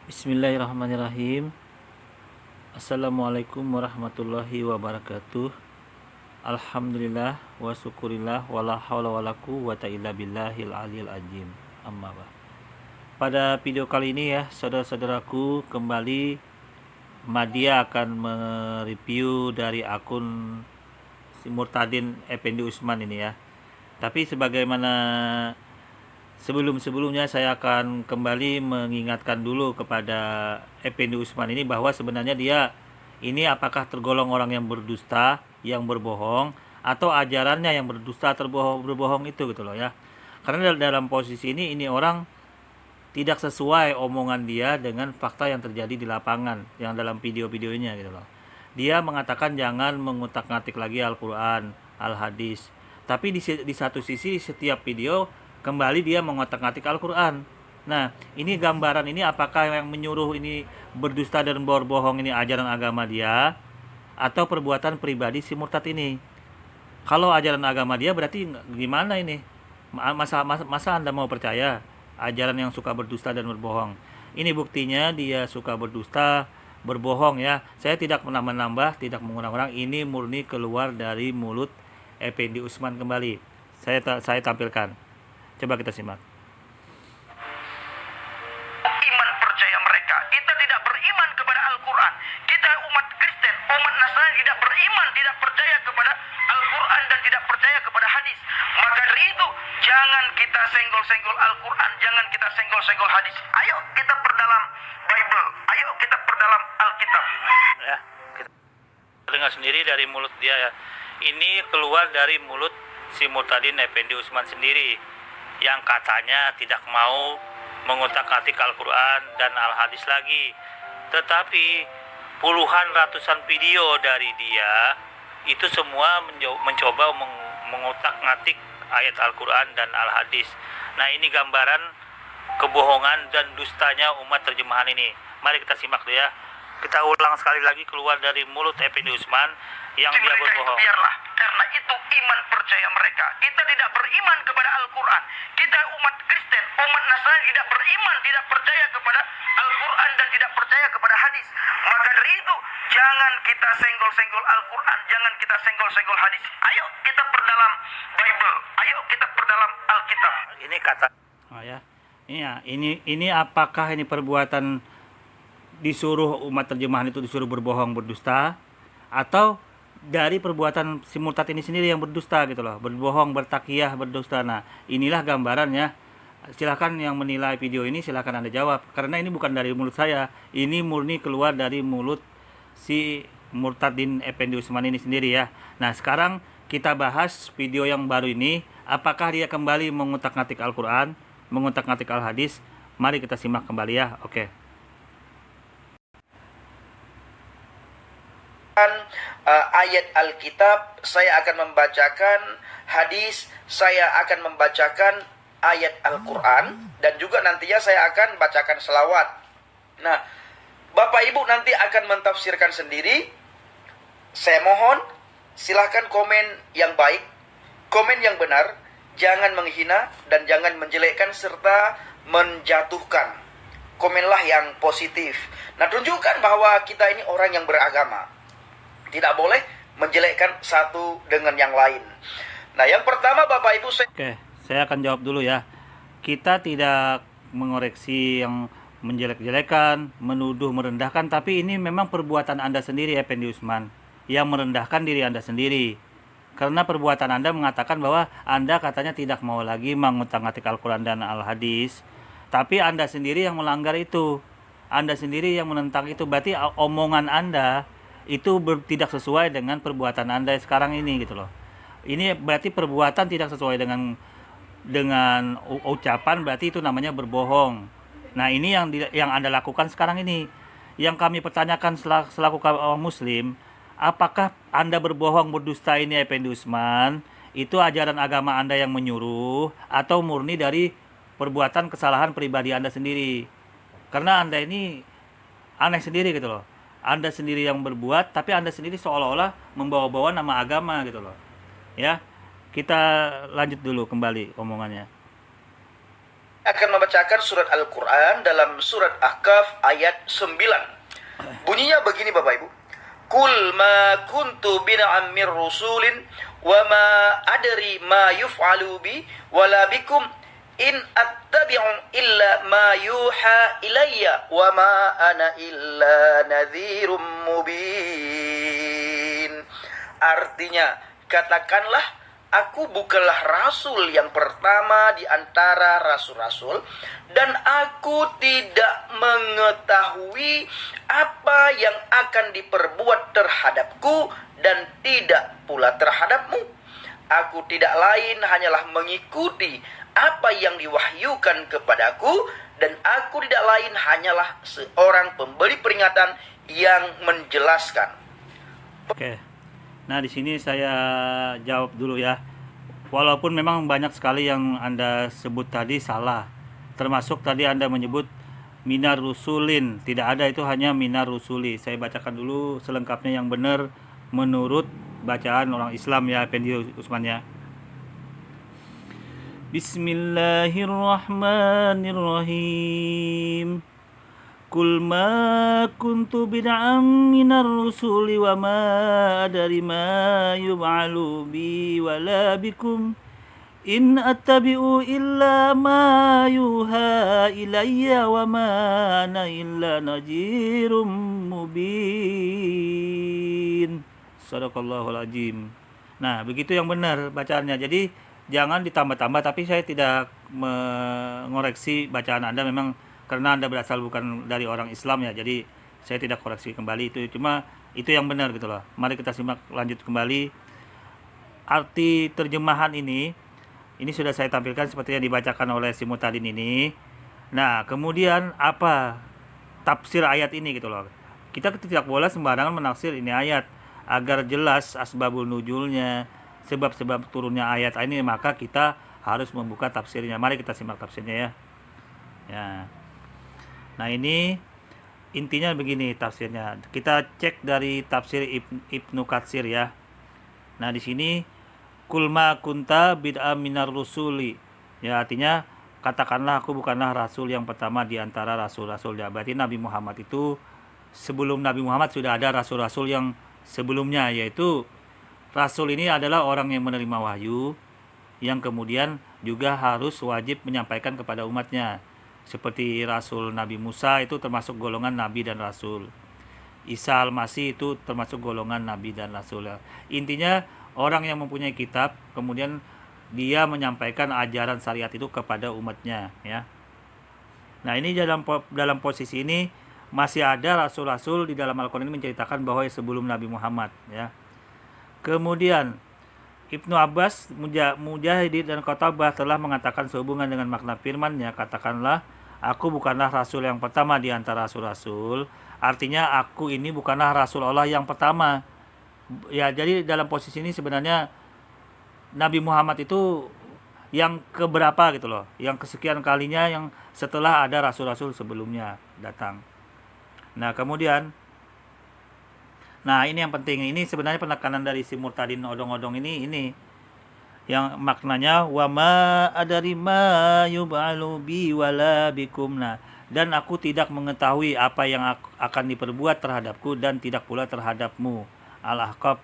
Bismillahirrahmanirrahim. Assalamualaikum warahmatullahi wabarakatuh. Alhamdulillah wa syukurillah wala haula wala quwwata illa billahil aliyil azim. Amma ba'd. Pada video kali ini ya, saudara-saudaraku, kembali Madia akan mereview dari akun si Murtadin Effendi Usman ini ya. Tapi sebagaimana sebelumnya saya akan kembali mengingatkan dulu kepada Effendi Usman ini bahwa sebenarnya dia ini apakah tergolong orang yang berdusta, yang berbohong, atau ajarannya yang berdusta, berbohong itu gitu loh ya. Karena dalam posisi ini orang tidak sesuai omongan dia dengan fakta yang terjadi di lapangan yang dalam video-videonya gitu loh. Dia mengatakan jangan mengutak-ngatik lagi Al-Quran, Al-Hadis. Tapi di satu sisi setiap video kembali dia mengotak-ngatik Al-Quran. Nah, ini gambaran ini apakah yang menyuruh ini berdusta dan berbohong ini ajaran agama dia atau perbuatan pribadi si murtad ini? Kalau ajaran agama dia berarti gimana ini? Masa Anda mau percaya ajaran yang suka berdusta dan berbohong? Ini buktinya dia suka berdusta, berbohong ya. Saya tidak pernah menambah, tidak mengurang-urang. Ini murni keluar dari mulut Effendi Usman kembali. Saya tampilkan. Coba kita simak. Iman percaya mereka. Kita tidak beriman kepada Al-Quran. Kita umat Kristen, umat Nasrani tidak beriman, tidak percaya kepada Al-Quran dan tidak percaya kepada hadis. Maka dari itu, jangan kita senggol-senggol Al-Quran, jangan kita senggol-senggol hadis. Ayo kita perdalam Bible, ayo kita perdalam Alkitab. Ya, kita dengar sendiri dari mulut dia ya. Ini keluar dari mulut si Murtadin Effendi Usman sendiri yang katanya tidak mau mengutak-atik Al-Quran dan Al-Hadis lagi. Tetapi puluhan ratusan video dari dia itu semua mencoba mengutak-ngatik ayat Al-Quran dan Al-Hadis. Nah, ini gambaran kebohongan dan dustanya umat terjemahan ini. Mari kita simak dulu ya. Kita ulang sekali lagi keluar dari mulut Effendi Usman yang dia berbohong. Biarlah, karena itu iman percaya mereka. Kita tidak beriman kepada Al-Quran. Kita umat Kristen, umat Nasrani tidak beriman, tidak percaya kepada Al-Quran dan tidak percaya kepada hadis. Maka dari itu, jangan kita senggol-senggol Al-Quran, jangan kita senggol-senggol hadis. Ayo kita perdalam Bible, ayo kita perdalam Alkitab. Ini kata, oh ya, ini apakah ini perbuatan disuruh umat terjemahan itu disuruh berbohong, berdusta, atau dari perbuatan si murtad ini sendiri yang berdusta gitu loh, berbohong, bertakiyah, berdusta. Nah, inilah gambarannya. Silahkan yang menilai video ini silahkan Anda jawab, karena ini bukan dari mulut saya, ini murni keluar dari mulut si Murtadin Effendi Usman ini sendiri ya. Nah, sekarang kita bahas video yang baru ini, apakah dia kembali mengutak-ngatik Al-Quran, mengutak-ngatik Al-Hadis. Mari kita simak kembali ya. Oke. Ayat Alkitab, saya akan membacakan hadis, saya akan membacakan ayat Al-Quran, dan juga nantinya saya akan bacakan selawat. Nah, Bapak Ibu nanti akan mentafsirkan sendiri. Saya mohon, silahkan komen yang baik, komen yang benar, jangan menghina dan jangan menjelekkan serta menjatuhkan. Komenlah yang positif. Nah, tunjukkan bahwa kita ini orang yang beragama. Tidak boleh menjelekkan satu dengan yang lain. Nah, yang pertama Bapak Ibu, Oke, saya akan jawab dulu ya. Kita tidak mengoreksi yang menjelek-jelekan, menuduh, merendahkan, tapi ini memang perbuatan Anda sendiri, Effendi Usman, yang merendahkan diri Anda sendiri. Karena perbuatan Anda mengatakan bahwa Anda katanya tidak mau lagi mengutak-ngatik Al-Quran dan Al-Hadis, tapi Anda sendiri yang melanggar itu. Anda sendiri yang menentang itu. Berarti omongan Anda itu tidak sesuai dengan perbuatan Anda sekarang ini gitu loh. Ini berarti perbuatan tidak sesuai dengan ucapan, berarti itu namanya berbohong. Nah, ini yang Anda lakukan sekarang ini. Yang kami pertanyakan selaku kaum muslim, apakah Anda berbohong, berdusta ini Effendi Usman, itu ajaran agama Anda yang menyuruh atau murni dari perbuatan kesalahan pribadi Anda sendiri? Karena Anda ini aneh sendiri gitu loh. Anda sendiri yang berbuat, tapi Anda sendiri seolah-olah membawa-bawa nama agama gitu loh. Ya, kita lanjut dulu kembali omongannya. akan membacakan surat Al-Quran dalam surat Ahqaf ayat 9. Bunyinya begini Bapak Ibu. Kul ma kuntu bina'am mir rusulin wa ma adri ma yuf'alu bi wala bikum in attabi'u illa ma yuha ilayya wa ma ana illa nadhirum mubin. Artinya, katakanlah, aku bukanlah rasul yang pertama di antara rasul-rasul, dan aku tidak mengetahui apa yang akan diperbuat terhadapku dan tidak pula terhadapmu. Aku tidak lain hanyalah mengikuti apa yang diwahyukan kepadaku, dan aku tidak lain hanyalah seorang pemberi peringatan yang menjelaskan. Oke. Nah, di sini saya jawab dulu ya. Walaupun memang banyak sekali yang Anda sebut tadi salah. Termasuk tadi Anda menyebut minar rusulin. Tidak ada, itu hanya minar rusuli. Saya bacakan dulu selengkapnya yang benar menurut bacaan orang Islam ya, Effendi Usman ya. Bismillahirrahmanirrahim. Kul ma kuntu bid'am minar rusuli wa ma adari ma yub'alu bi wala bikum in attabi'u illa ma yuha ilayya wa ma ana illa najirum mubin. Sadaqallahul azim. Nah, begitu yang benar bacaannya. Jadi jangan ditambah-tambah, tapi saya tidak mengoreksi bacaan Anda memang karena Anda berasal bukan dari orang Islam ya, jadi saya tidak koreksi kembali itu, cuma itu yang benar gitu loh. Mari kita simak lanjut kembali arti terjemahan ini sudah saya tampilkan seperti yang dibacakan oleh si Mutadin ini. Nah, kemudian apa tafsir ayat ini gitu loh. Kita tidak boleh sembarangan menafsir ini ayat, agar jelas asbabul nuzulnya, sebab-sebab turunnya ayat ini, maka kita harus membuka tafsirnya. Mari kita simak tafsirnya ya. Ya. Nah, ini intinya begini tafsirnya. Kita cek dari tafsir Ibnu Katsir ya. Nah, di sini kul ma kunta bid'a minar rusuli. Ya, artinya katakanlah aku bukanlah rasul yang pertama di antara rasul-rasul. Ya, berarti Nabi Muhammad itu sebelum Nabi Muhammad sudah ada rasul-rasul yang sebelumnya, yaitu rasul ini adalah orang yang menerima wahyu yang kemudian juga harus wajib menyampaikan kepada umatnya. Seperti Rasul Nabi Musa itu termasuk golongan Nabi dan Rasul. Isa Al-Masih itu termasuk golongan Nabi dan Rasul. Intinya orang yang mempunyai kitab, kemudian dia menyampaikan ajaran syariat itu kepada umatnya ya. Nah, ini dalam posisi ini masih ada rasul-rasul di dalam Al-Quran ini menceritakan bahwa sebelum Nabi Muhammad ya. Kemudian Ibnu Abbas, Mujahid dan Qatabah telah mengatakan sehubungan dengan makna firman-Nya, katakanlah aku bukanlah rasul yang pertama di antara rasul-rasul. Artinya aku ini bukanlah rasul Allah yang pertama. Ya, jadi dalam posisi ini sebenarnya Nabi Muhammad itu yang keberapa gitu loh. Yang kesekian kalinya yang setelah ada rasul-rasul sebelumnya datang. Nah, kemudian ini yang penting. Ini sebenarnya penekanan dari si Murtadin odong-odong ini yang maknanya wa ma adari ma yub'alu bi wala bikum. Nah, dan aku tidak mengetahui apa yang akan diperbuat terhadapku dan tidak pula terhadapmu. Al-Ahqaf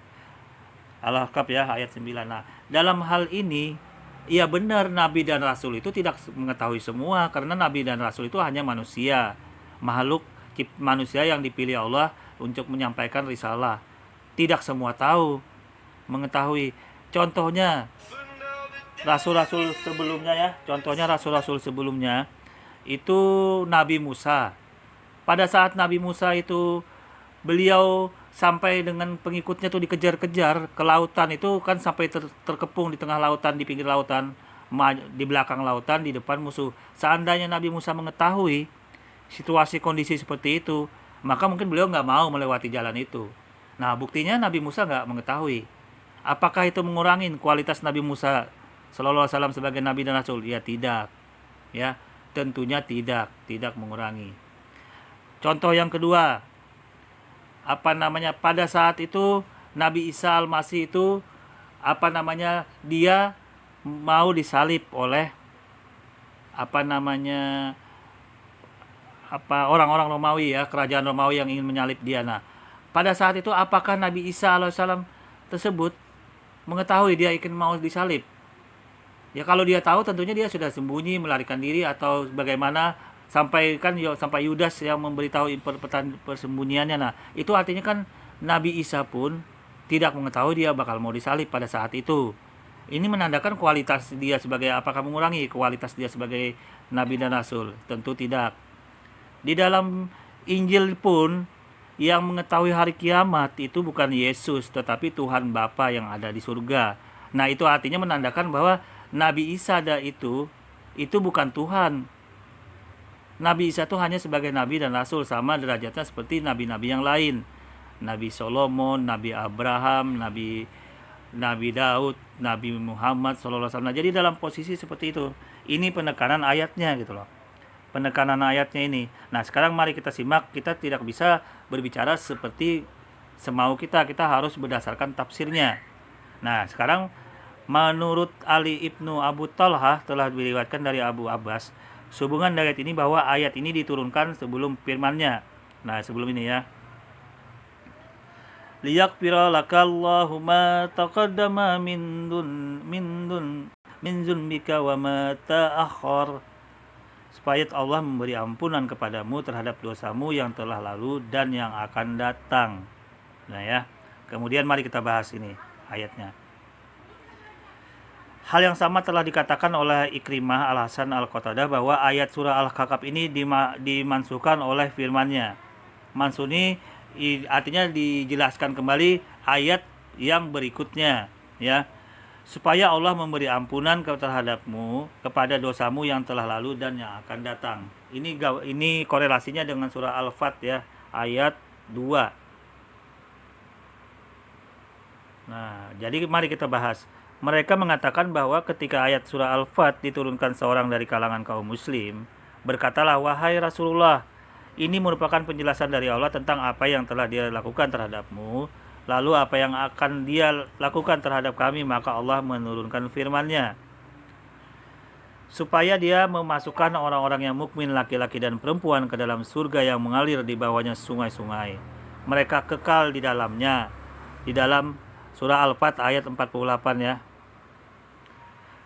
ya ayat 9. Nah, dalam hal ini ya benar, Nabi dan Rasul itu tidak mengetahui semua, karena Nabi dan Rasul itu hanya manusia, makhluk manusia yang dipilih Allah untuk menyampaikan risalah. Tidak semua mengetahui. Contohnya rasul-rasul sebelumnya ya. Contohnya rasul-rasul sebelumnya itu Nabi Musa. Pada saat Nabi Musa itu beliau sampai dengan pengikutnya tuh dikejar-kejar ke lautan, itu kan sampai terkepung di tengah lautan, di pinggir lautan, di belakang lautan, di depan musuh. Seandainya Nabi Musa mengetahui situasi kondisi seperti itu, maka mungkin beliau nggak mau melewati jalan itu. Nah, buktinya Nabi Musa nggak mengetahui. Apakah itu mengurangi kualitas Nabi Musa Sallallahu Alaihi Wasallam sebagai Nabi dan Rasul? Ya tidak. Ya, tentunya tidak mengurangi. Contoh yang kedua, pada saat itu Nabi Isa Al-Masih itu dia mau disalib oleh orang-orang Romawi ya, kerajaan Romawi yang ingin menyalib dia. Nah, pada saat itu apakah Nabi Isa alaihissalam tersebut mengetahui dia ingin mau disalib? Ya kalau dia tahu tentunya dia sudah sembunyi, melarikan diri atau bagaimana, sampai Yudas yang memberitahu persembunyiannya. Nah, itu artinya kan Nabi Isa pun tidak mengetahui dia bakal mau disalib pada saat itu. Ini menandakan kualitas dia sebagai, apakah mengurangi kualitas dia sebagai nabi dan rasul? Tentu tidak. Di dalam Injil pun yang mengetahui hari kiamat itu bukan Yesus, tetapi Tuhan Bapa yang ada di surga. Nah, itu artinya menandakan bahwa Nabi Isa itu bukan Tuhan. Nabi Isa itu hanya sebagai nabi dan rasul, sama derajatnya seperti nabi-nabi yang lain. Nabi Solomon, Nabi Abraham, Nabi Daud, Nabi Muhammad SAW. Nah, jadi dalam posisi seperti itu. Ini penekanan ayatnya gitu loh. Penekanan ayatnya ini. Nah, sekarang mari kita simak. Kita tidak bisa berbicara seperti semau kita. Kita harus berdasarkan tafsirnya. Nah, sekarang menurut Ali ibnu Abu Talhah telah diriwayatkan dari Abu Abbas sehubungan ayat ini bahwa ayat ini diturunkan sebelum firman-Nya. Nah, sebelum ini ya. Liyaghfira lakallahu ma taqaddama min dzunbika wa ma ta'akhkhar. Supaya Allah memberi ampunan kepadamu terhadap dosamu yang telah lalu dan yang akan datang. Nah ya. Kemudian mari kita bahas ini ayatnya. Hal yang sama telah dikatakan oleh Ikrimah Al-Hasan Al-Qatadah bahwa ayat surah Al-Kahf ini dimansuhkan oleh firman-Nya. Mansuh ini artinya dijelaskan kembali ayat yang berikutnya ya, supaya Allah memberi ampunan terhadapmu kepada dosamu yang telah lalu dan yang akan datang. Ini korelasinya dengan surah Al-Fat ya, ayat 2. Nah, jadi mari kita bahas. Mereka mengatakan bahwa ketika ayat surah Al-Fat diturunkan seorang dari kalangan kaum muslim, berkatalah, wahai Rasulullah, ini merupakan penjelasan dari Allah tentang apa yang telah dia lakukan terhadapmu, lalu apa yang akan dia lakukan terhadap kami, maka Allah menurunkan firman-Nya supaya dia memasukkan orang-orang yang mukmin laki-laki dan perempuan ke dalam surga yang mengalir di bawahnya sungai-sungai. Mereka kekal di dalamnya. Di dalam surah Al-Fat ayat 48 ya.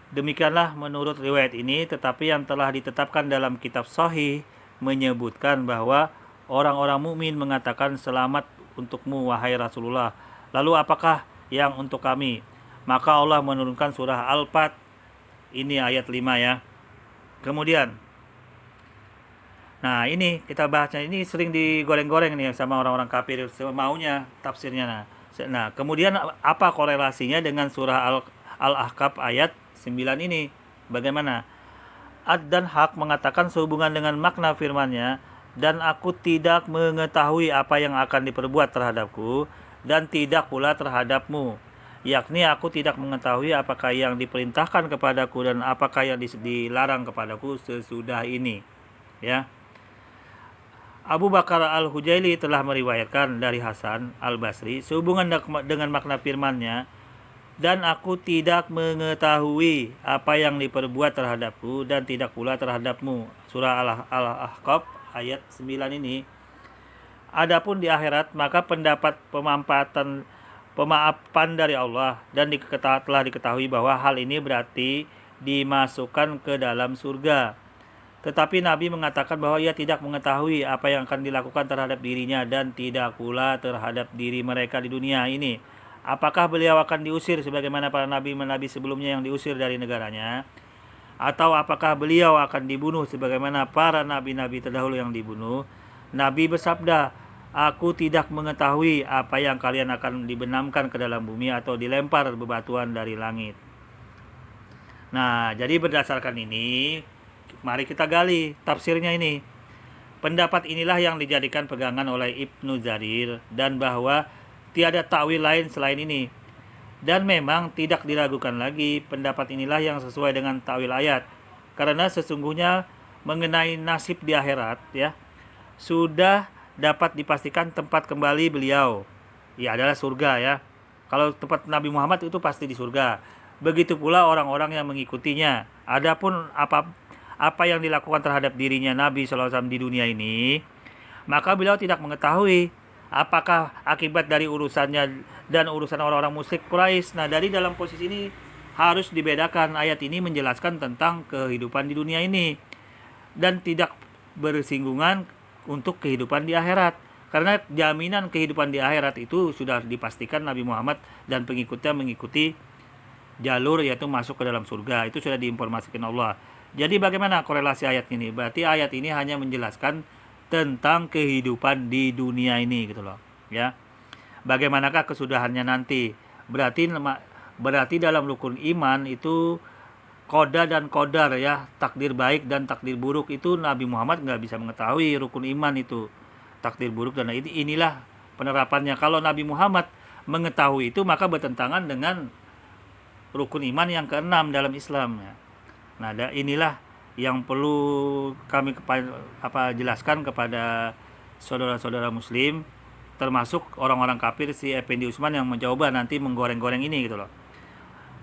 Demikianlah menurut riwayat ini, tetapi yang telah ditetapkan dalam kitab Sahih menyebutkan bahwa orang-orang mukmin mengatakan selamat untukmu wahai Rasulullah. Lalu apakah yang untuk kami? Maka Allah menurunkan surah Al-Fat ini ayat 5 ya. Kemudian nah ini kita bahasnya, ini sering digoreng-goreng nih sama orang-orang kafir semaunya tafsirnya. Nah, kemudian apa korelasinya dengan surah Al-Ahqaf ayat 9 ini? Bagaimana? Ad dan Haq mengatakan sehubungan dengan makna firman-Nya, dan aku tidak mengetahui apa yang akan diperbuat terhadapku dan tidak pula terhadapmu. Yakni aku tidak mengetahui apakah yang diperintahkan kepadaku dan apakah yang dilarang kepadaku sesudah ini. Ya. Abu Bakar Al-Hujaili telah meriwayatkan dari Hasan Al-Basri sehubungan dengan makna firman-Nya, dan aku tidak mengetahui apa yang diperbuat terhadapku dan tidak pula terhadapmu. Surah Al-Ahqaf ayat 9 ini. Adapun di akhirat, maka pendapat pemaafan dari Allah dan telah diketahui bahwa hal ini berarti dimasukkan ke dalam surga. Tetapi Nabi mengatakan bahwa ia tidak mengetahui apa yang akan dilakukan terhadap dirinya dan tidak pula terhadap diri mereka di dunia ini. Apakah beliau akan diusir sebagaimana para nabi-nabi sebelumnya yang diusir dari negaranya? Atau apakah beliau akan dibunuh sebagaimana para nabi-nabi terdahulu yang dibunuh? Nabi bersabda, aku tidak mengetahui apa yang kalian akan dibenamkan ke dalam bumi atau dilempar bebatuan dari langit. Nah, jadi berdasarkan ini, mari kita gali tafsirnya ini. Pendapat inilah yang dijadikan pegangan oleh Ibnu Jarir, dan bahwa tiada takwil lain selain ini. Dan memang tidak diragukan lagi, pendapat inilah yang sesuai dengan takwil ayat. Karena sesungguhnya mengenai nasib di akhirat ya, sudah dapat dipastikan tempat kembali beliau ya adalah surga ya. Kalau tempat Nabi Muhammad itu pasti di surga. Begitu pula orang-orang yang mengikutinya. Adapun apa yang dilakukan terhadap dirinya Nabi SAW di dunia ini, maka beliau tidak mengetahui apakah akibat dari urusannya dan urusan orang-orang musyrik Quraisy. Nah, dari dalam posisi ini harus dibedakan. Ayat ini menjelaskan tentang kehidupan di dunia ini dan tidak bersinggungan untuk kehidupan di akhirat. Karena jaminan kehidupan di akhirat itu sudah dipastikan Nabi Muhammad dan pengikutnya mengikuti jalur yaitu masuk ke dalam surga. Itu sudah diinformasikan Allah. Jadi bagaimana korelasi ayat ini? Berarti ayat ini hanya menjelaskan tentang kehidupan di dunia ini gitu loh, ya. Bagaimanakah kesudahannya nanti? Berarti dalam rukun iman itu koda dan kodar, ya, takdir baik dan takdir buruk itu Nabi Muhammad nggak bisa mengetahui rukun iman itu takdir buruk, dan inilah penerapannya. Kalau Nabi Muhammad mengetahui itu maka bertentangan dengan rukun iman yang keenam dalam Islam, ya. Nah, inilah yang perlu kami jelaskan kepada saudara-saudara muslim, termasuk orang-orang kafir si Effendi Usman yang mencoba nanti menggoreng-goreng ini gitu loh,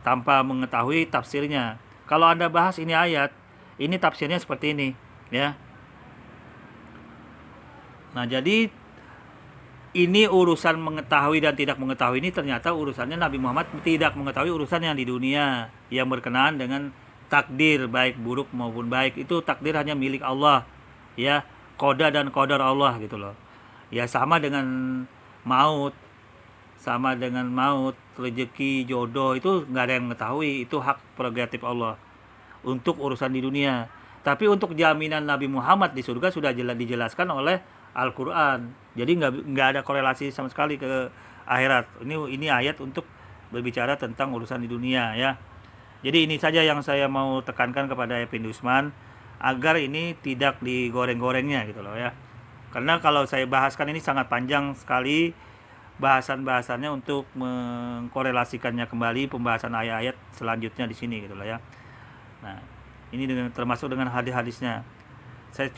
tanpa mengetahui tafsirnya. Kalau Anda bahas ini ayat, ini tafsirnya seperti ini, ya. Nah, jadi ini urusan mengetahui dan tidak mengetahui ini ternyata urusannya Nabi Muhammad tidak mengetahui urusan yang di dunia yang berkenaan dengan takdir baik buruk maupun baik. Itu takdir hanya milik Allah, ya, koda dan kodar Allah gitu loh, ya. Sama dengan maut, rezeki, jodoh, itu nggak ada yang mengetahui. Itu hak prerogatif Allah untuk urusan di dunia. Tapi untuk jaminan Nabi Muhammad di surga sudah dijelaskan oleh Al-Quran. Jadi nggak ada korelasi sama sekali ke akhirat. Ini ayat untuk berbicara tentang urusan di dunia, ya. Jadi ini saja yang saya mau tekankan kepada Effendi Usman, agar ini tidak digoreng-gorengnya gitu loh, ya. Karena kalau saya bahaskan ini sangat panjang sekali bahasan-bahasannya untuk mengkorelasikannya kembali pembahasan ayat-ayat selanjutnya di sini gitu loh, ya. Nah, ini termasuk dengan hadis-hadisnya. Saya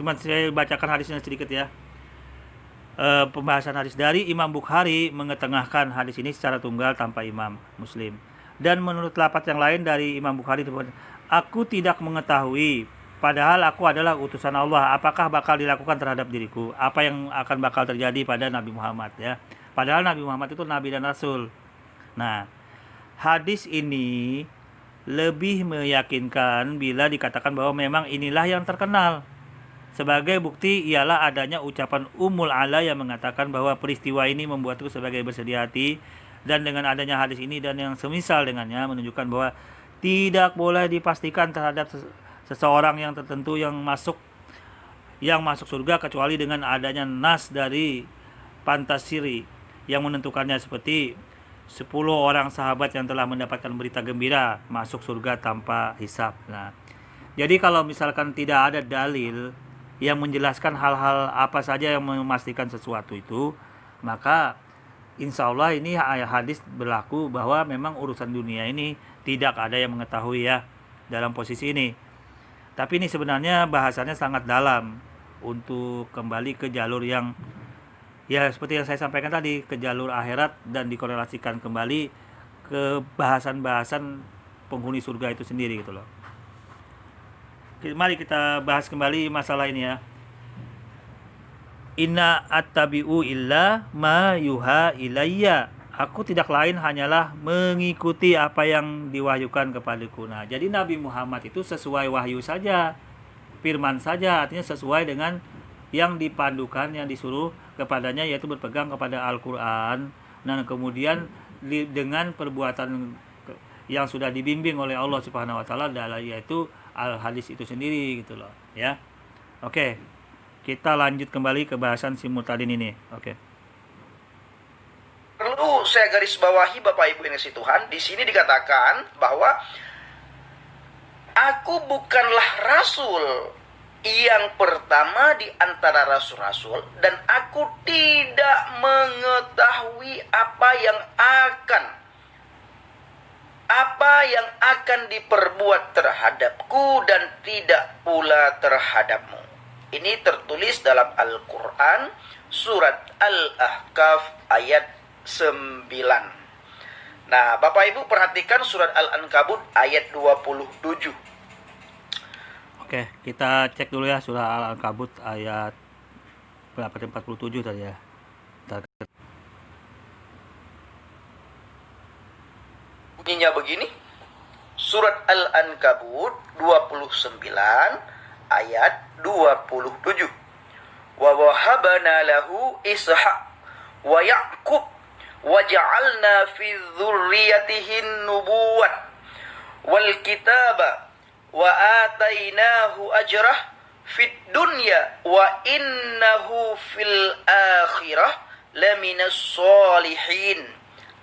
bacakan hadisnya sedikit, ya. Pembahasan hadis dari Imam Bukhari mengetengahkan hadis ini secara tunggal tanpa Imam Muslim. Dan menurut lafaz yang lain dari Imam Bukhari, aku tidak mengetahui, padahal aku adalah utusan Allah, apakah bakal dilakukan terhadap diriku, apa yang akan bakal terjadi pada Nabi Muhammad, ya. Padahal Nabi Muhammad itu Nabi dan Rasul. Nah, hadis ini lebih meyakinkan bila dikatakan bahwa memang inilah yang terkenal. Sebagai bukti ialah adanya ucapan Ummul Ala yang mengatakan bahwa peristiwa ini membuatku sebagai bersedih hati, dan dengan adanya hadis ini dan yang semisal dengannya menunjukkan bahwa tidak boleh dipastikan terhadap seseorang yang tertentu yang masuk surga kecuali dengan adanya nas dari Pantasiri yang menentukannya, seperti 10 orang sahabat yang telah mendapatkan berita gembira masuk surga tanpa hisab. Nah, jadi kalau misalkan tidak ada dalil yang menjelaskan hal-hal apa saja yang memastikan sesuatu itu, maka insya Allah ini hadis berlaku bahwa memang urusan dunia ini tidak ada yang mengetahui, ya, dalam posisi ini. Tapi ini sebenarnya bahasannya sangat dalam untuk kembali ke jalur yang, ya, seperti yang saya sampaikan tadi, ke jalur akhirat, dan dikorelasikan kembali ke bahasan-bahasan penghuni surga itu sendiri gitu loh. Mari kita bahas kembali masalah ini, ya. Inna attabi'u illa ma yuha ilayya. Aku tidak lain hanyalah mengikuti apa yang diwahyukan kepadaku. Nah, jadi Nabi Muhammad itu sesuai wahyu saja, firman saja, artinya sesuai dengan yang dipandukan, yang disuruh kepadanya, yaitu berpegang kepada Al-Quran. Dan kemudian dengan perbuatan yang sudah dibimbing oleh Allah Subhanahu wa taala, yaitu al-hadis itu sendiri gitu loh, ya. Oke. Kita lanjut kembali ke bahasan simultanin ini. Oke. Perlu saya garis bawahi Bapak Ibu yang kasih Tuhan, di sini dikatakan bahwa aku bukanlah rasul yang pertama di antara rasul-rasul, dan aku tidak mengetahui apa yang akan diperbuat terhadapku dan tidak pula terhadapmu. Ini tertulis dalam Al-Quran surat Al-Ahqaf ayat 9. Nah, Bapak Ibu perhatikan surat Al-Ankabut ayat 27. Oke, kita cek dulu ya surah Al-Ankabut ayat berapa? 47 tadi ya. Bentar. Bunyinya begini. Surat Al-Ankabut 29 ayat 27. Wa wahabna lahu Ishaq wa Ya'qub wa ja'alna fi dzurriyyatihi nubuwwah wal kitaba wa atainahu ajrah fid dunya wa innahu fil akhirah laminas solihin.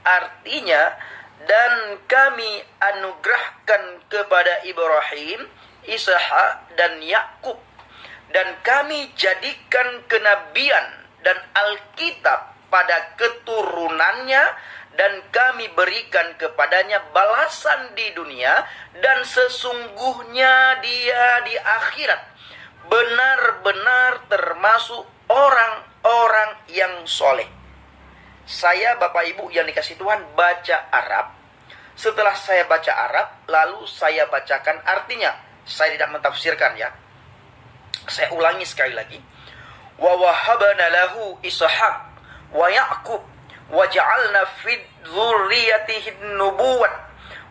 Artinya, dan kami anugerahkan kepada Ibrahim, Ishak dan Yakub, dan kami jadikan kenabian dan Alkitab pada keturunannya, dan kami berikan kepadanya balasan di dunia, dan sesungguhnya dia di akhirat benar-benar termasuk orang-orang yang soleh. Saya, Bapak Ibu yang dikasih Tuhan, baca Arab. Setelah saya baca Arab, lalu saya bacakan artinya. Saya tidak mentafsirkan ya. Saya ulangi sekali lagi. Wa wahabna lahu Ishaq wa Ya'qub wa ja'alna fid dzurriyyatihi nubuwwah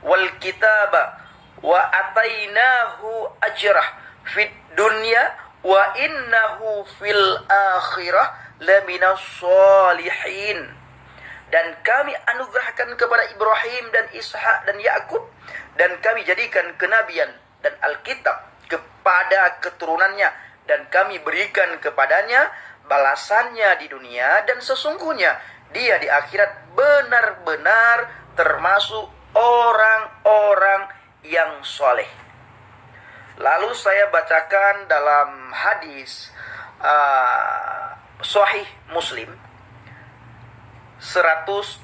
wal kitaba wa atainahu ajrah fid dunya wa innahu fil akhirah laminas solihin. Dan kami anugerahkan kepada Ibrahim dan Ishak dan Yakub, dan kami jadikan kenabian dan Alkitab kepada keturunannya, dan kami berikan kepadanya balasannya di dunia, dan sesungguhnya dia di akhirat benar-benar termasuk orang-orang yang soleh. Lalu saya bacakan dalam hadis Sahih Muslim 162.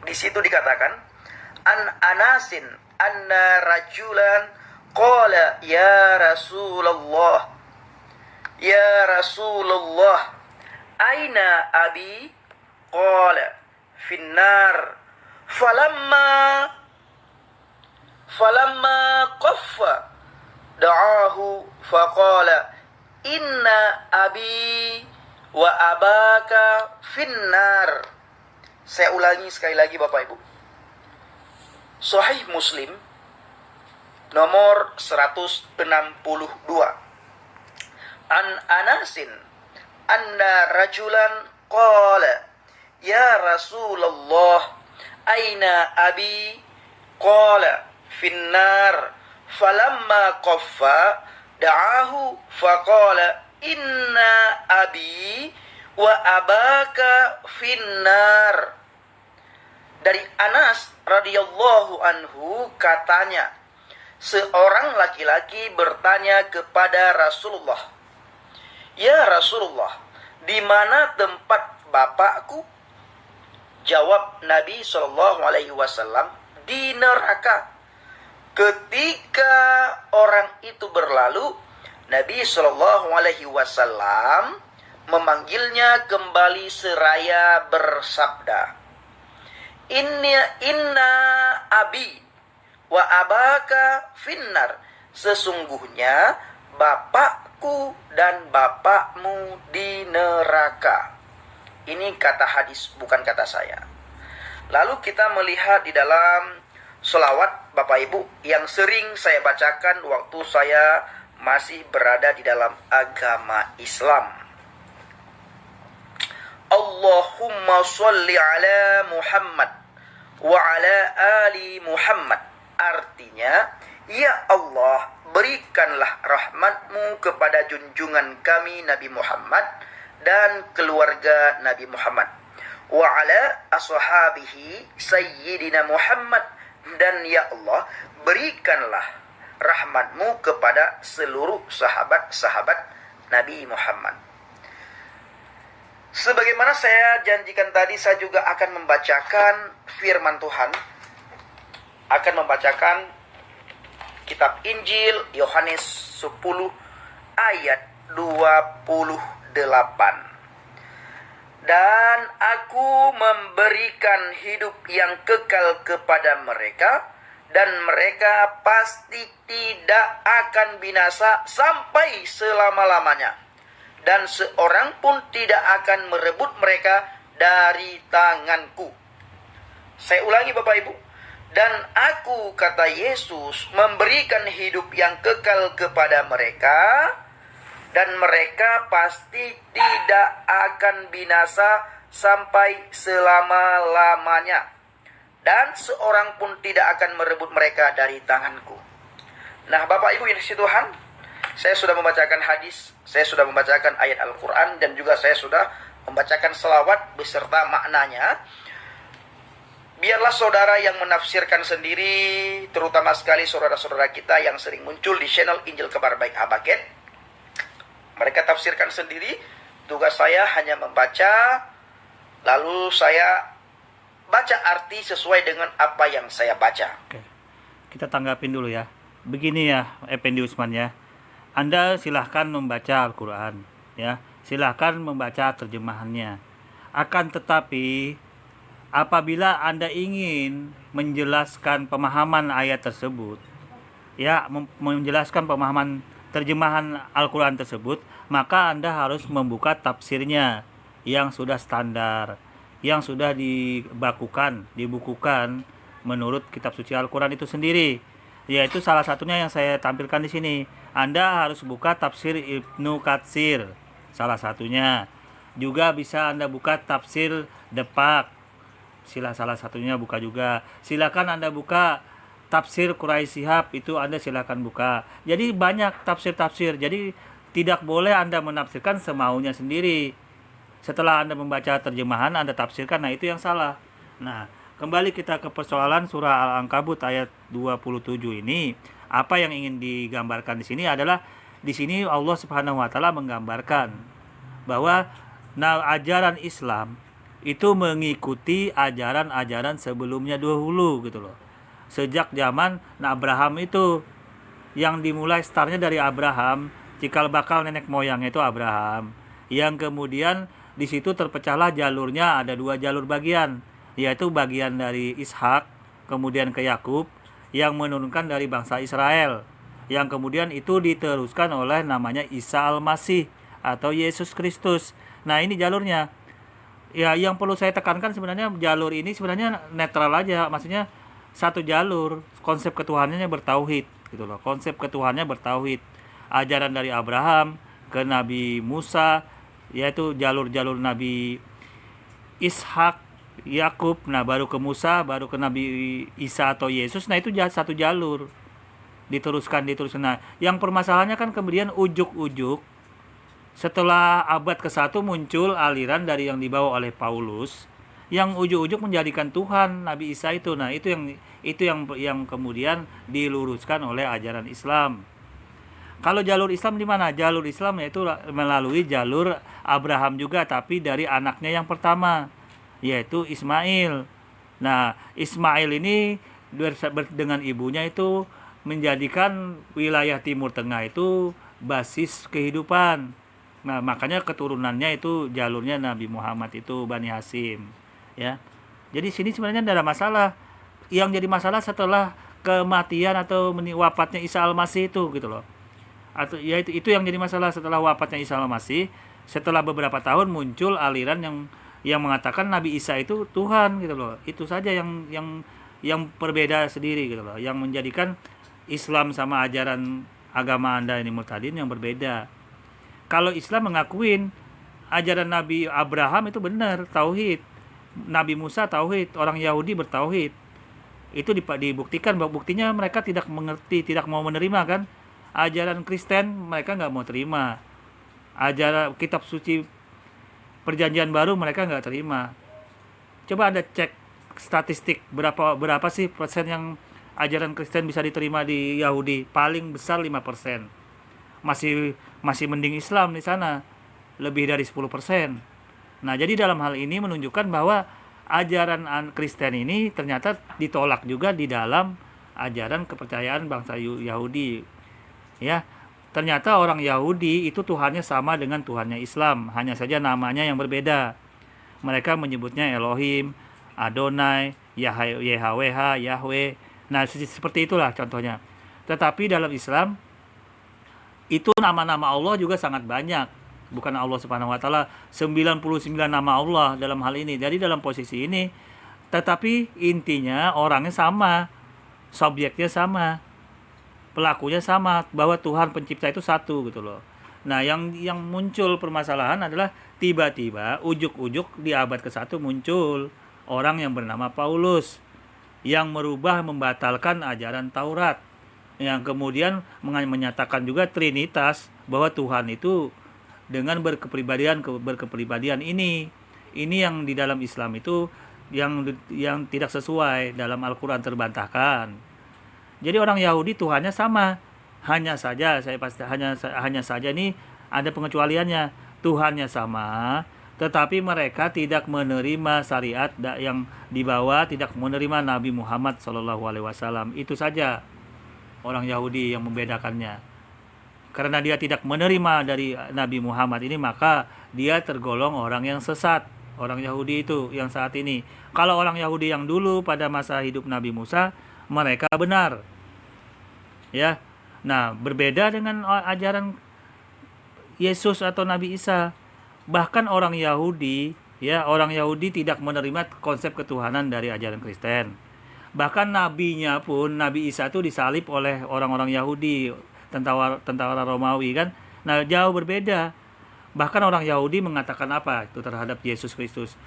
Di situ dikatakan, an Anasin anna rajulan qala ya Rasulullah, ya Rasulullah, aina abi? Qala finnar. Falamma qaffa da'ahu faqala inna abi wa abaka finnar. Saya ulangi sekali lagi Bapak Ibu. Sahih Muslim nomor 162. An Anasin anna rajulan qala ya Rasulullah aina abi? Qala finnar. Falamma qaffa da'ahu faqala inna abi wa abaka finnar. Dari Anas radhiyallahu anhu katanya, seorang laki-laki bertanya kepada Rasulullah, ya Rasulullah, di mana tempat bapakku? Jawab Nabi SAW, di neraka. Ketika orang itu berlalu, Nabi SAW memanggilnya kembali seraya bersabda, Inna abi wa abaka finnar. Sesungguhnya bapakku dan bapakmu di neraka. Ini kata hadis, bukan kata saya. Lalu kita melihat di dalam selawat Bapak Ibu yang sering saya bacakan waktu saya masih berada di dalam agama Islam. Allahumma sholli ala Muhammad wa ala ali Muhammad. Artinya, ya Allah, berikanlah rahmatmu kepada junjungan kami Nabi Muhammad dan keluarga Nabi Muhammad. Wa ala ashabihi sayyidina Muhammad. Dan ya Allah, berikanlah rahmatmu kepada seluruh sahabat-sahabat Nabi Muhammad. Sebagaimana saya janjikan tadi, saya juga akan membacakan firman Tuhan. Akan membacakan kitab Injil Yohanes 10 ayat 28. Dan aku memberikan hidup yang kekal kepada mereka, dan mereka pasti tidak akan binasa sampai selama-lamanya, dan seorang pun tidak akan merebut mereka dari tanganku. Saya ulangi Bapak Ibu. Dan aku, kata Yesus, memberikan hidup yang kekal kepada mereka, dan mereka pasti tidak akan binasa sampai selama-lamanya, dan seorang pun tidak akan merebut mereka dari tanganku. Nah Bapak Ibu yang dikasihi Tuhan, saya sudah membacakan hadis, saya sudah membacakan ayat Al-Quran, dan juga saya sudah membacakan selawat beserta maknanya. Biarlah saudara yang menafsirkan sendiri, terutama sekali saudara-saudara kita yang sering muncul di channel Injil Kabar Baik Habaket. Mereka tafsirkan sendiri, tugas saya hanya membaca, lalu saya baca arti sesuai dengan apa yang saya baca. Oke. Kita tanggapin dulu ya. Begini ya, Effendi Usman ya. Anda silahkan membaca Al-Quran ya. Silahkan membaca terjemahannya. Akan tetapi apabila Anda ingin menjelaskan pemahaman ayat tersebut, ya, menjelaskan pemahaman terjemahan Al-Quran tersebut, maka Anda harus membuka tafsirnya yang sudah standar, yang sudah dibukukan menurut kitab suci Al-Quran itu sendiri. Yaitu salah satunya yang saya tampilkan di sini. Anda harus buka tafsir Ibnu Katsir, salah satunya. Juga bisa Anda buka tafsir Depak, salah satunya buka juga. Silakan Anda buka tafsir Quraisy Shihab, itu Anda silakan buka. Jadi banyak tafsir-tafsir. Jadi tidak boleh Anda menafsirkan semaunya sendiri. Setelah Anda membaca terjemahan, Anda tafsirkan. Nah, itu yang salah. Nah, kembali kita ke persoalan surah Al-Ankabut ayat 27 ini. Apa yang ingin digambarkan di sini adalah, di sini Allah Subhanahu wa taala menggambarkan bahwa ajaran Islam itu mengikuti ajaran-ajaran sebelumnya dahulu gitu loh. Sejak zaman Abraham itu, yang dimulai startnya dari Abraham, cikal bakal nenek moyangnya itu Abraham. Yang kemudian di situ terpecahlah jalurnya, ada 2 jalur bagian, yaitu bagian dari Ishak kemudian ke Yakub yang menurunkan dari bangsa Israel. Yang kemudian itu diteruskan oleh namanya Isa Al-Masih atau Yesus Kristus. Nah, ini jalurnya. Ya, yang perlu saya tekankan sebenarnya jalur ini sebenarnya netral aja, maksudnya satu jalur, konsep ketuhanannya bertauhid gitu loh. Konsep ketuhanannya bertauhid. Ajaran dari Abraham ke Nabi Musa, yaitu jalur-jalur Nabi Ishak, Yakub, nah baru ke Musa, baru ke Nabi Isa atau Yesus. Nah, itu satu jalur. Diteruskan. Nah, yang permasalahannya kan kemudian ujuk-ujuk setelah abad ke-1 muncul aliran dari yang dibawa oleh Paulus yang ujuk-ujuk menjadikan Tuhan Nabi Isa itu. Nah, itu yang kemudian diluruskan oleh ajaran Islam. Kalau jalur Islam di mana? Jalur Islam yaitu melalui jalur Abraham juga, tapi dari anaknya yang pertama, yaitu Ismail. Nah, Ismail ini dengan ibunya itu menjadikan wilayah Timur Tengah itu basis kehidupan. Nah, makanya keturunannya itu jalurnya Nabi Muhammad itu Bani Hasyim, ya. Jadi sini sebenarnya tidak ada masalah. Yang jadi masalah setelah kematian atau wafatnya Isa Al-Masih itu gitu loh. Atau ya itu yang jadi masalah setelah wafatnya Isa Al-Masih. Setelah beberapa tahun muncul aliran yang mengatakan Nabi Isa itu Tuhan gitu loh. Itu saja yang berbeda sendiri gitu loh. Yang menjadikan Islam sama ajaran agama Anda ini murtadin yang berbeda. Kalau Islam mengakuin ajaran Nabi Abraham itu benar, tauhid. Nabi Musa tauhid, orang Yahudi bertauhid. Itu dibuktikan, buktinya mereka tidak mengerti, tidak mau menerima kan. Ajaran Kristen mereka nggak mau terima. Ajaran kitab suci Perjanjian Baru mereka nggak terima. Coba Anda cek statistik berapa sih persen yang ajaran Kristen bisa diterima di Yahudi? Paling besar 5%. Masih mending Islam di sana, lebih dari 10%. Nah, jadi dalam hal ini menunjukkan bahwa ajaran Kristen ini ternyata ditolak juga di dalam ajaran kepercayaan bangsa Yahudi. Ya, ternyata orang Yahudi itu Tuhannya sama dengan Tuhannya Islam, hanya saja namanya yang berbeda. Mereka menyebutnya Elohim, Adonai, Yahweh, Nah, seperti itulah contohnya. Tetapi dalam Islam itu nama-nama Allah juga sangat banyak. Bukan Allah Subhanahu wa taala, 99 nama Allah dalam hal ini. Jadi dalam posisi ini, tetapi intinya orangnya sama, subjeknya sama, pelakunya sama, bahwa Tuhan pencipta itu satu gitu loh. Nah, yang muncul permasalahan adalah tiba-tiba ujuk-ujuk di abad ke-1 muncul orang yang bernama Paulus yang merubah, membatalkan ajaran Taurat, yang kemudian menyatakan juga Trinitas, bahwa Tuhan itu dengan berkepribadian ini yang di dalam Islam itu yang tidak sesuai, dalam Al-Quran terbantahkan. Jadi orang Yahudi Tuhannya sama, hanya saja hanya saja ini ada pengecualiannya. Tuhannya sama, tetapi mereka tidak menerima syariat yang dibawa, tidak menerima Nabi Muhammad SAW. Itu saja orang Yahudi yang membedakannya. Karena dia tidak menerima dari Nabi Muhammad ini, maka dia tergolong orang yang sesat. Orang Yahudi itu yang saat ini. Kalau orang Yahudi yang dulu pada masa hidup Nabi Musa, mereka benar. Ya. Nah, berbeda dengan ajaran Yesus atau Nabi Isa. Bahkan orang Yahudi tidak menerima konsep ketuhanan dari ajaran Kristen. Bahkan nabinya pun, Nabi Isa itu disalib oleh orang-orang Yahudi, tentara Romawi kan. Nah, jauh berbeda. Bahkan orang Yahudi mengatakan apa itu terhadap Yesus Kristus?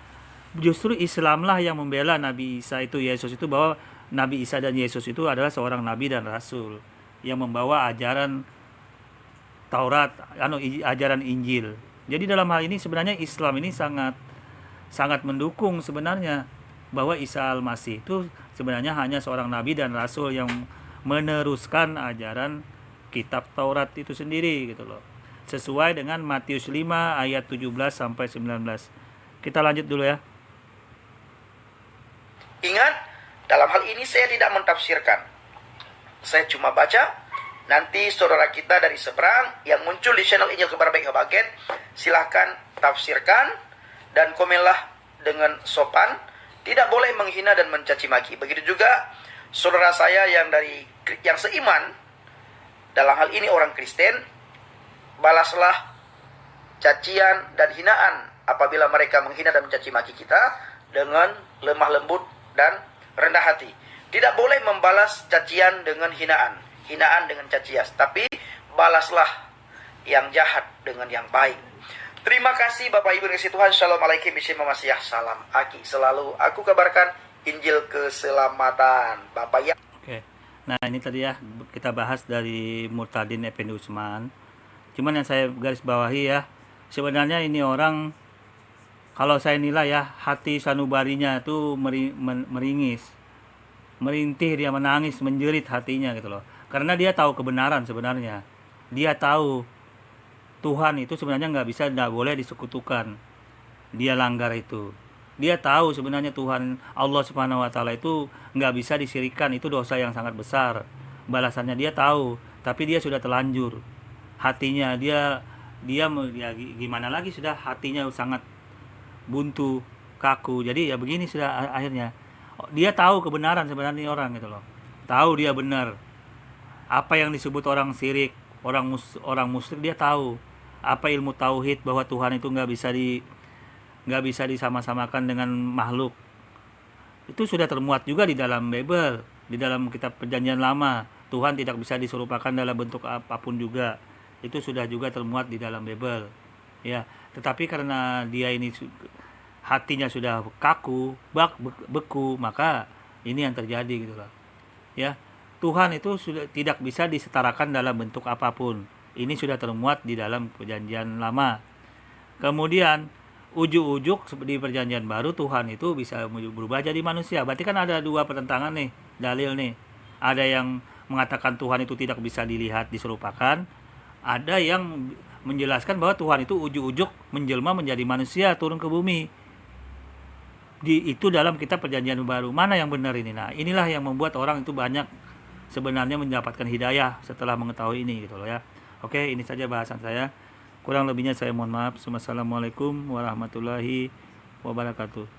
Justru Islamlah yang membela Nabi Isa itu, Yesus itu, bahwa Nabi Isa dan Yesus itu adalah seorang nabi dan rasul yang membawa ajaran Taurat, ajaran Injil. Jadi dalam hal ini sebenarnya Islam ini sangat mendukung sebenarnya bahwa Isa Al-Masih itu sebenarnya hanya seorang nabi dan rasul yang meneruskan ajaran kitab Taurat itu sendiri gitu loh. Sesuai dengan Matius 5 ayat 17 sampai 19. Kita lanjut dulu ya. Ingat, dalam hal ini saya tidak mentafsirkan. Saya cuma baca. Nanti saudara kita dari seberang yang muncul di channel Injil Kabar Baik Habaget, silahkan tafsirkan dan komenlah dengan sopan. Tidak boleh menghina dan mencaci maki. Begitu juga saudara saya yang seiman, dalam hal ini orang Kristen, balaslah cacian dan hinaan apabila mereka menghina dan mencaci maki kita dengan lemah lembut dan rendah hati. Tidak boleh membalas cacian dengan hinaan dengan cacian, tapi balaslah yang jahat dengan yang baik. Terima kasih Bapak Ibu kasih Tuhan. Assalamualaikum warahmatullahi wabarakatuh. Salam Aki. Selalu aku kabarkan Injil keselamatan. Bapak ya. Oke. Nah, ini tadi ya kita bahas dari Murtadin Effendi Usman. Cuman yang saya garis bawahi ya, sebenarnya ini orang, kalau saya nilai ya, hati sanubarinya itu meringis, merintih, dia menangis, menjerit hatinya gitu loh. Karena dia tahu kebenaran sebenarnya. Dia tahu Tuhan itu sebenarnya nggak boleh disekutukan. Dia langgar itu. Dia tahu sebenarnya Tuhan Allah Subhanahu wa taala itu nggak bisa disirikan, itu dosa yang sangat besar. Balasannya dia tahu, tapi dia sudah terlanjur. Hatinya dia gimana lagi, sudah hatinya sangat buntu, kaku. Jadi ya begini sudah akhirnya. Dia tahu kebenaran sebenarnya orang gitu loh. Tahu dia benar. Apa yang disebut orang syirik, orang musyrik, dia tahu. Apa ilmu tauhid, bahwa Tuhan itu nggak bisa disama-samakan dengan makhluk. Itu sudah termuat juga di dalam Bible, di dalam kitab Perjanjian Lama. Tuhan tidak bisa diserupakan dalam bentuk apapun juga. Itu sudah juga termuat di dalam Bible. Ya, tetapi karena dia ini hatinya sudah kaku, beku, maka ini yang terjadi gitu loh. Ya, Tuhan itu sudah tidak bisa disetarakan dalam bentuk apapun. Ini sudah termuat di dalam Perjanjian Lama. Kemudian ujuk-ujuk di Perjanjian Baru Tuhan itu bisa berubah jadi manusia. Berarti kan ada dua pertentangan nih, dalil nih. Ada yang mengatakan Tuhan itu tidak bisa dilihat, diserupakan. Ada yang menjelaskan bahwa Tuhan itu ujuk-ujuk menjelma menjadi manusia, turun ke bumi. Itu dalam kitab Perjanjian Baru. Mana yang benar ini? Nah, inilah yang membuat orang itu banyak sebenarnya mendapatkan hidayah setelah mengetahui ini gitu loh ya. Oke, ini saja bahasan saya. Kurang lebihnya saya mohon maaf. Wassalamualaikum warahmatullahi wabarakatuh.